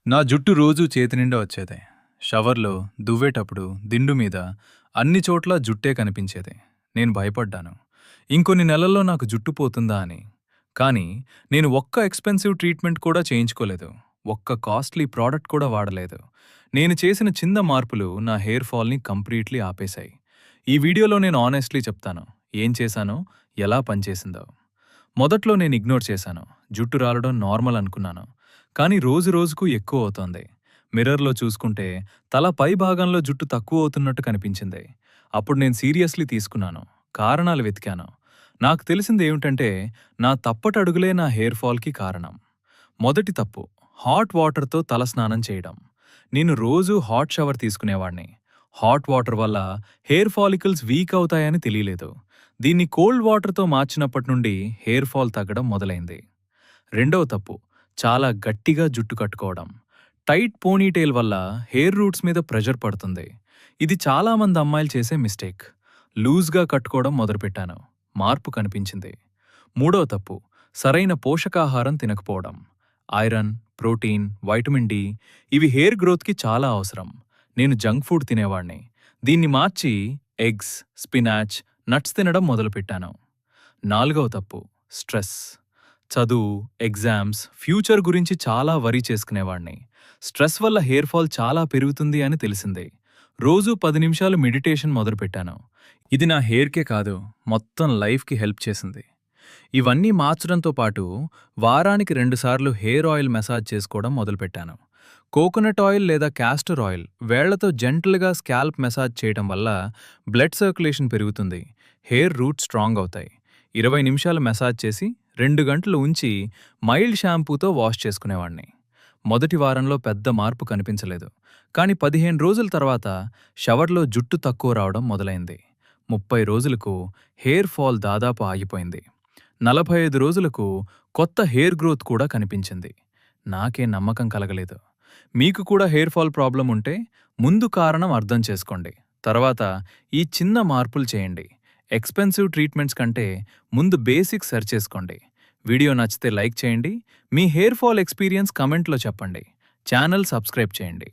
నా జుట్టు రోజూ చేతి నిండా వచ్చేదే. షవర్లో, దువ్వేటప్పుడు, దిండు మీద అన్ని చోట్ల జుట్టే కనిపించేది. నేను భయపడ్డాను. ఇంకొన్ని నెలల్లో నాకు జుట్టు పోతుందా అని. కానీ నేను ఒక్క ఎక్స్‌పెన్సివ్ ట్రీట్మెంట్ కూడా చేయించుకోలేదు. ఒక్క కాస్ట్‌లీ ప్రాడక్ట్ కూడా వాడలేదు. నేను చేసిన చిన్న మార్పులు నా హెయిర్ ఫాల్‌ని కంప్లీట్‌లీ ఆపేశాయి. ఈ వీడియోలో నేను ఆనెస్ట్‌లీ చెప్తాను. ఏం చేశానో, ఎలా పనిచేసిందో. మొదట్లో నేను ఇగ్నోర్ చేశాను. జుట్టు రాలడం నార్మల్ అనుకున్నాను. కానీ రోజు రోజుకు ఎక్కువ అవుతోంది. మిర్రర్‌లో చూసుకుంటే తల పై భాగంలో జుట్టు తక్కువ అవుతున్నట్టు కనిపించింది. అప్పుడు నేను సీరియస్‌లీ తీసుకున్నాను. కారణాలు వెతికాను. నాకు తెలిసింది ఏమిటంటే నా తప్పటడుగులే నా హెయిర్ ఫాల్‌కి కారణం. మొదటి తప్పు హాట్ వాటర్‌తో తల స్నానం చేయడం. నేను రోజూ హాట్ షవర్ తీసుకునేవాణ్ణి. హాట్ వాటర్ వల్ల హెయిర్ ఫాలికల్స్ వీక్ అవుతాయని తెలియలేదు. దీన్ని కోల్డ్ వాటర్‌తో మార్చినప్పటి నుండి హెయిర్ ఫాల్ తగ్గడం మొదలైంది. రెండవ తప్పు చాలా గట్టిగా జుట్టు కట్టుకోవడం. టైట్ పోనీటెయిల్ వల్ల హెయిర్ రూట్స్ మీద ప్రెషర్ పడుతుంది. ఇది చాలామంది అమ్మాయిలు చేసే మిస్టేక్. లూజ్గా కట్టుకోవడం మొదలుపెట్టాను. మార్పు కనిపించింది. మూడవ తప్పు సరైన పోషకాహారం తినకపోవడం. ఐరన్, ప్రోటీన్, వైటమిన్ డి ఇవి హెయిర్ గ్రోత్కి చాలా అవసరం. నేను జంక్ ఫుడ్ తినేవాణ్ణి. దీన్ని మార్చి ఎగ్స్, స్పినాచ్, నట్స్ తినడం మొదలుపెట్టాను. నాలుగవ తప్పు స్ట్రెస్. చదువు, ఎగ్జామ్స్, ఫ్యూచర్ గురించి చాలా వరీ చేసుకునేవాణ్ణి. స్ట్రెస్ వల్ల హెయిర్ ఫాల్ చాలా పెరుగుతుంది అని తెలిసింది. రోజూ 10 నిమిషాలు మెడిటేషన్ మొదలుపెట్టాను. ఇది నా హెయిర్కే కాదు, మొత్తం లైఫ్కి హెల్ప్ చేసింది. ఇవన్నీ మార్చడంతో పాటు వారానికి 2 సార్లు హెయిర్ ఆయిల్ మసాజ్ చేసుకోవడం మొదలుపెట్టాను. కోకోనట్ ఆయిల్ లేదా క్యాస్టర్ ఆయిల్ వేళ్లతో జెంటల్గా స్కాల్ప్ మసాజ్ చేయడం వల్ల బ్లడ్ సర్క్యులేషన్ పెరుగుతుంది. హెయిర్ రూట్ స్ట్రాంగ్ అవుతాయి. 20 నిమిషాలు మసాజ్ చేసి 2 గంటలు ఉంచి మైల్డ్ షాంపూతో వాష్ చేసుకునేవాణ్ణి. మొదటి వారంలో పెద్ద మార్పు కనిపించలేదు. కానీ 15 రోజుల తర్వాత షవర్లో జుట్టు తక్కువ రావడం మొదలైంది. 30 రోజులకు హెయిర్ ఫాల్ దాదాపు ఆగిపోయింది. 45 రోజులకు కొత్త హెయిర్ గ్రోత్ కూడా కనిపించింది. నాకే నమ్మకం కలగలేదు. మీకు కూడా హెయిర్ ఫాల్ ప్రాబ్లం ఉంటే ముందు కారణం అర్థం చేసుకోండి. తర్వాత ఈ చిన్న మార్పులు చేయండి. ఎక్స్‌పెన్సివ్ ట్రీట్మెంట్స్ కంటే ముందు బేసిక్స్ సరిచేసుకోండి. వీడియో నచ్చితే లైక్ చేయండి. మీ హెయిర్ ఫాల్ ఎక్స్పీరియన్స్ కమెంట్లో చెప్పండి. ఛానల్ సబ్స్క్రైబ్ చేయండి.